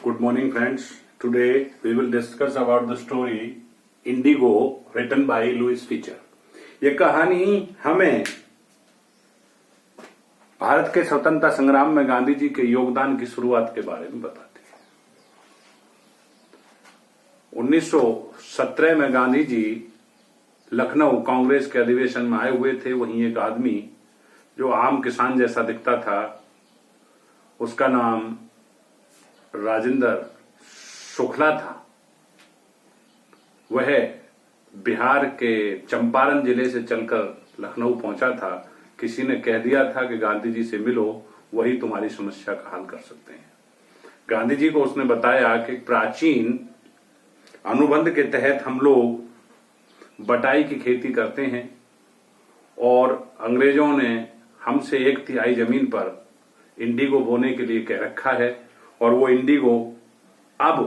Good morning, friends. Today we will discuss about the story Indigo, written by Louis Fischer. ये कहानी हमें भारत के स्वतंत्रता संग्राम में गांधी जी के योगदान की शुरुआत के बारे में बताती है। 1917 में गांधी जी लखनऊ कांग्रेस के अधिवेशन में आए हुए थे। वहीं एक आदमी जो आम किसान जैसा दिखता था, उसका नाम राजेंद्र शुक्ला था। वह बिहार के चंपारण जिले से चलकर लखनऊ पहुंचा था। किसी ने कह दिया था कि गांधी जी से मिलो, वही तुम्हारी समस्या का हल कर सकते हैं। गांधी जी को उसने बताया कि प्राचीन अनुबंध के तहत हम लोग बटाई की खेती करते हैं और अंग्रेजों ने हमसे 1/3 जमीन पर इंडिगो बोने के लिए कह रखा है और वो इंडिगो अब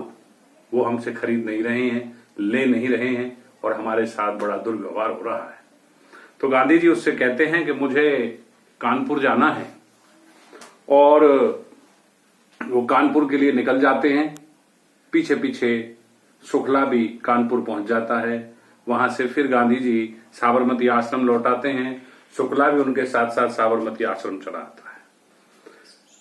वो हमसे खरीद नहीं रहे हैं, ले नहीं रहे हैं और हमारे साथ बड़ा दुर्व्यवहार हो रहा है। तो गांधी जी उससे कहते हैं कि मुझे कानपुर जाना है और वो कानपुर के लिए निकल जाते हैं। पीछे पीछे शुक्ला भी कानपुर पहुंच जाता है। वहां से फिर गांधी जी साबरमती आश्रम लौट आते हैं। शुक्ला भी उनके साथ साथ साबरमती आश्रम चला आता है।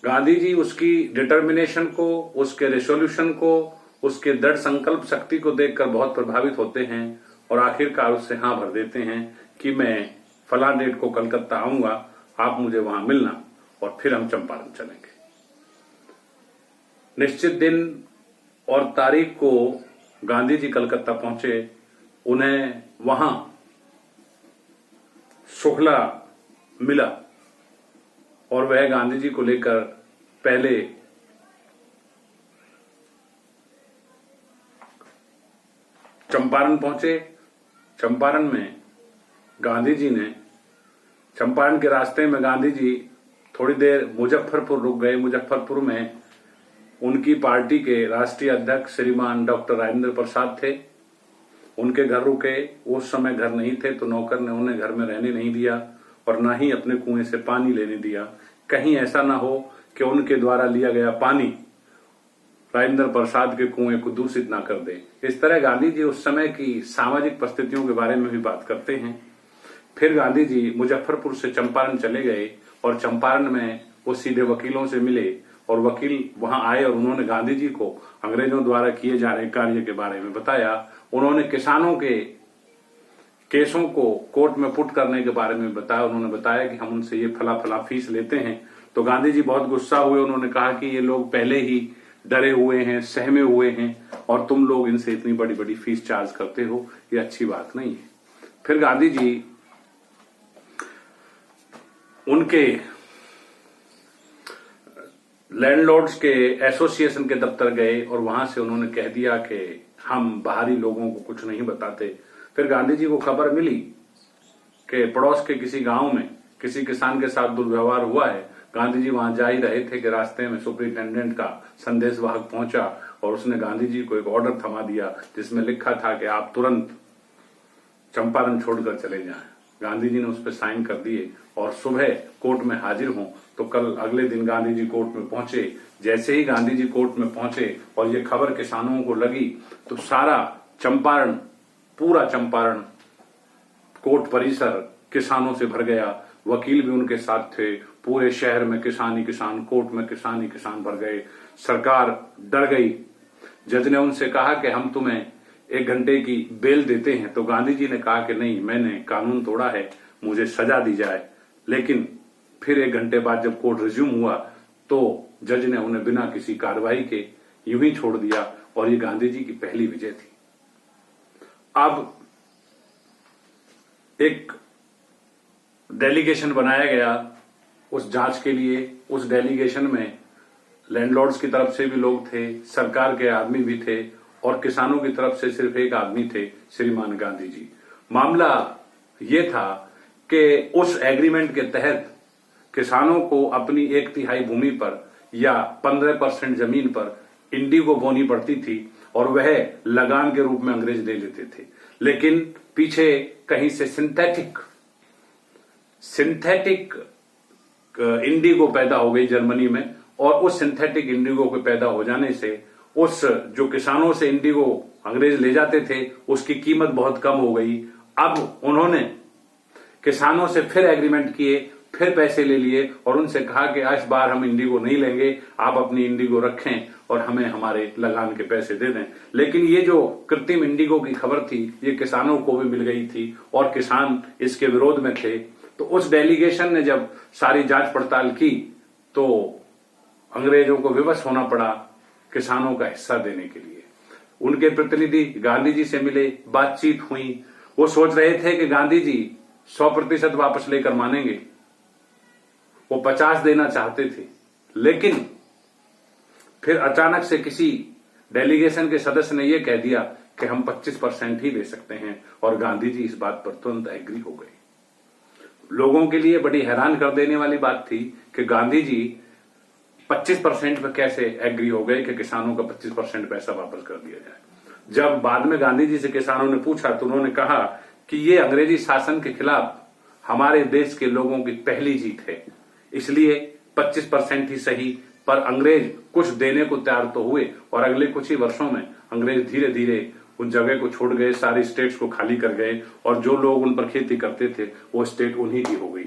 गांधी जी उसकी डिटर्मिनेशन को, उसके रेसोल्यूशन को, उसके दृढ़ संकल्प शक्ति को देखकर बहुत प्रभावित होते हैं और आखिरकार उससे हाँ भर देते हैं कि मैं फला डेट को कलकत्ता आऊंगा, आप मुझे वहां मिलना और फिर हम चंपारण चलेंगे। निश्चित दिन और तारीख को गांधी जी कलकत्ता पहुंचे। उन्हें वहां शुक्ला मिला और वह गांधी जी को लेकर पहले चंपारण पहुंचे। चंपारण में गांधी जी ने, चंपारण के रास्ते में गांधी जी थोड़ी देर मुजफ्फरपुर रुक गए। मुजफ्फरपुर में उनकी पार्टी के राष्ट्रीय अध्यक्ष श्रीमान डॉक्टर राजेंद्र प्रसाद थे। उनके घर रुके। उस समय घर नहीं थे तो नौकर ने उन्हें घर में रहने नहीं दिया और ना ही अपने कुएं से पानी लेने दिया। कहीं ऐसा ना हो कि उनके द्वारा लिया गया पानी राजेंद्र प्रसाद के कुएं को दूषित ना कर दे। इस तरह गांधी जी उस समय की सामाजिक परिस्थितियों के बारे में भी बात करते हैं। फिर गांधी जी मुजफ्फरपुर से चंपारण चले गए और चंपारण में वो सीधे वकीलों से मिले और वकील वहां आए और उन्होंने गांधी जी को अंग्रेजों द्वारा किए जा रहे कार्य के बारे में बताया। उन्होंने किसानों के केसों को कोर्ट में पुट करने के बारे में बताया। उन्होंने बताया कि हम उनसे ये फला फला फीस लेते हैं। तो गांधी जी बहुत गुस्सा हुए। उन्होंने कहा कि ये लोग पहले ही डरे हुए हैं, सहमे हुए हैं और तुम लोग इनसे इतनी बड़ी बड़ी फीस चार्ज करते हो, ये अच्छी बात नहीं है। फिर गांधी जी उनके लैंडलॉर्ड्स के एसोसिएशन के दफ्तर गए और वहां से उन्होंने कह दिया कि हम बाहरी लोगों को कुछ नहीं बताते। फिर गांधी जी को खबर मिली कि पड़ोस के किसी गांव में किसी किसान के साथ दुर्व्यवहार हुआ है। गांधी जी वहां जा ही रहे थे कि रास्ते में सुपरिटेंडेंट का संदेशवाहक पहुंचा और उसने गांधी जी को एक ऑर्डर थमा दिया जिसमें लिखा था कि आप तुरंत चंपारण छोड़कर चले जाएं। गांधी जी ने उस पर साइन कर दिए और सुबह कोर्ट में हाजिर हों। तो कल अगले दिन गांधी जी कोर्ट में पहुंचे। जैसे ही गांधी जी कोर्ट में पहुंचे और ये खबर किसानों को लगी तो सारा चंपारण, पूरा चंपारण कोर्ट परिसर किसानों से भर गया। वकील भी उनके साथ थे। पूरे शहर में किसान ही किसान, कोर्ट में किसान ही किसान भर गए। सरकार डर गई। जज ने उनसे कहा कि हम तुम्हें 1 घंटे की बेल देते हैं। तो गांधी जी ने कहा कि नहीं, मैंने कानून तोड़ा है, मुझे सजा दी जाए। लेकिन फिर 1 घंटे बाद जब कोर्ट रिज्यूम हुआ तो जज ने उन्हें बिना किसी कार्रवाई के यूं ही छोड़ दिया और ये गांधी जी की पहली विजय थी। अब एक डेलीगेशन बनाया गया उस जांच के लिए। उस डेलीगेशन में लैंडलॉर्ड्स की तरफ से भी लोग थे, सरकार के आदमी भी थे और किसानों की तरफ से सिर्फ एक आदमी थे, श्रीमान गांधी जी। मामला ये था कि उस एग्रीमेंट के तहत किसानों को अपनी 1/3 भूमि पर या 15% जमीन पर इंडिगो बोनी पड़ती थी और वह लगान के रूप में अंग्रेज ले लेते थे। लेकिन पीछे कहीं से सिंथेटिक इंडिगो पैदा हो गई जर्मनी में और उस सिंथेटिक इंडिगो के पैदा हो जाने से उस जो किसानों से इंडिगो अंग्रेज ले जाते थे उसकी कीमत बहुत कम हो गई। अब उन्होंने किसानों से फिर एग्रीमेंट किए, फिर पैसे ले लिए और उनसे कहा कि इस बार हम इंडिगो नहीं लेंगे, आप अपनी इंडिगो रखें और हमें हमारे लगान के पैसे दे दें। लेकिन ये जो कृत्रिम इंडिगो की खबर थी ये किसानों को भी मिल गई थी और किसान इसके विरोध में थे। तो उस डेलीगेशन ने जब सारी जांच पड़ताल की तो अंग्रेजों को विवश होना पड़ा किसानों का हिस्सा देने के लिए। उनके प्रतिनिधि गांधी जी से मिले, बातचीत हुई। वो सोच रहे थे कि गांधी जी 100% वापस लेकर मानेंगे, वो 50 देना चाहते थे। लेकिन फिर अचानक से किसी डेलीगेशन के सदस्य ने यह कह दिया कि हम 25% ही दे सकते हैं और गांधी जी इस बात पर तुरंत एग्री हो गए। लोगों के लिए बड़ी हैरान कर देने वाली बात थी कि गांधी जी 25% पर कैसे एग्री हो गए कि किसानों का 25% पैसा वापस कर दिया जाए। जब बाद में गांधी जी से किसानों ने पूछा तो उन्होंने कहा कि ये अंग्रेजी शासन के खिलाफ हमारे देश के लोगों की पहली जीत है, इसलिए 25% ही सही, पर अंग्रेज कुछ देने को तैयार तो हुए और अगले कुछ ही वर्षों में अंग्रेज धीरे धीरे उन जगह को छोड़ गए, सारी स्टेट्स को खाली कर गए और जो लोग उन पर खेती करते थे वो स्टेट उन्हीं की हो गई।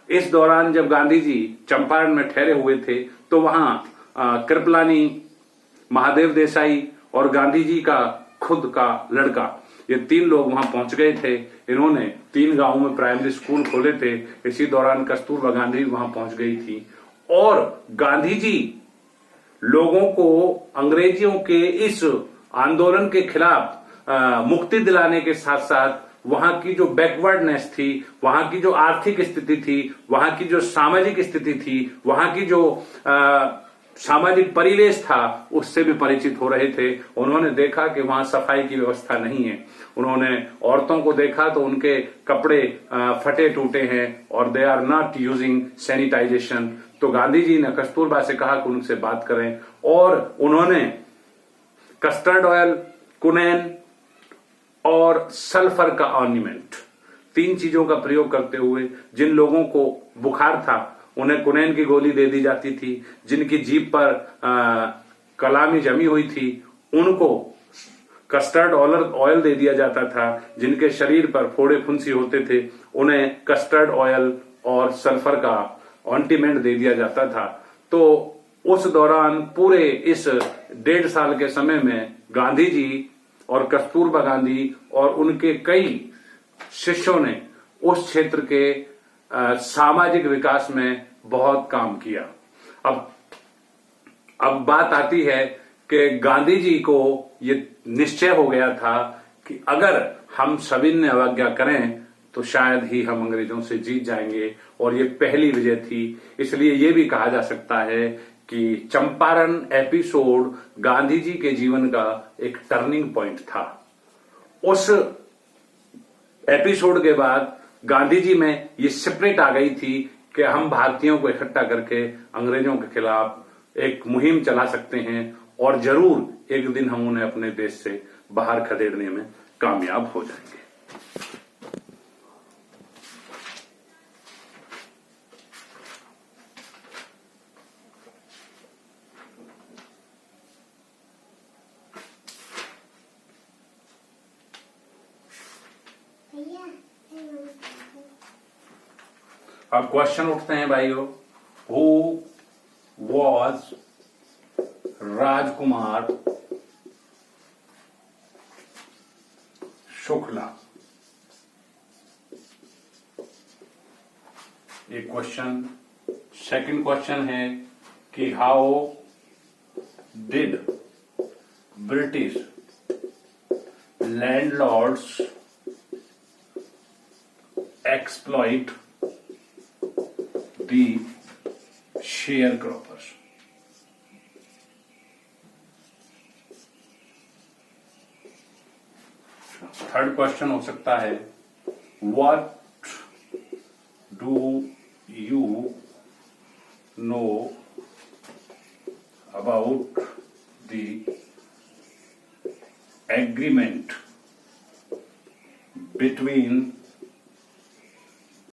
इस दौरान जब गांधी जी चंपारण में ठहरे हुए थे तो वहां कृपलानी, महादेव देसाई और गांधी जी का खुद का लड़का, ये 3 लोग वहां पहुंच गए थे। इन्होंने 3 गांवों में प्राइमरी स्कूल खोले थे। इसी दौरान कस्तूरबा गांधी वहां पहुंच गई थी और गांधी जी लोगों को अंग्रेजियों के इस आंदोलन के खिलाफ मुक्ति दिलाने के साथ साथ वहां की जो बैकवर्डनेस थी, वहां की जो आर्थिक स्थिति थी, वहां की जो सामाजिक स्थिति थी, वहां की जो सामाजिक परिवेश था उससे भी परिचित हो रहे थे। उन्होंने देखा कि वहां सफाई की व्यवस्था नहीं है। उन्होंने औरतों को देखा तो उनके कपड़े फटे टूटे हैं और they are not using sanitization. तो गांधी जी ने कस्तूरबा से कहा कि उनसे बात करें और उन्होंने कस्टर्ड ऑयल, कुनैन और सल्फर का ऑर्निमेंट, 3 चीजों का प्रयोग करते हुए जिन लोगों को बुखार था उन्हें कुनैन की गोली दे दी जाती थी, जिनकी जीभ पर कलामी जमी हुई थी उनको कस्टर्ड ऑयल दे दिया जाता था, जिनके शरीर पर फोड़े फुंसी होते थे उन्हें कस्टर्ड ऑयल और सल्फर का ऑइंटमेंट दे दिया जाता था। तो उस दौरान पूरे इस 1.5 साल के समय में गांधी जी और कस्तूरबा गांधी और उनके कई शिष्यों ने उस क्षेत्र के सामाजिक विकास में बहुत काम किया। अब बात आती है कि गांधी जी को ये निश्चय हो गया था कि अगर हम सविनय अवज्ञा करें तो शायद ही हम अंग्रेजों से जीत जाएंगे और ये पहली विजय थी। इसलिए ये भी कहा जा सकता है कि चंपारण एपिसोड गांधी जी के जीवन का एक टर्निंग पॉइंट था। उस एपिसोड के बाद गांधी जी में ये स्पिरिट आ गई थी कि हम भारतीयों को इकट्ठा करके अंग्रेजों के खिलाफ एक मुहिम चला सकते हैं और जरूर एक दिन हम उन्हें अपने देश से बाहर खदेड़ने में कामयाब हो जाएंगे। अब क्वेश्चन उठते हैं भाइयों, हु वॉज राजकुमार शुक्ला? एक क्वेश्चन। सेकंड क्वेश्चन है कि how did British landlords exploit the sharecroppers? Third question हो सकता है, what do you know about the agreement between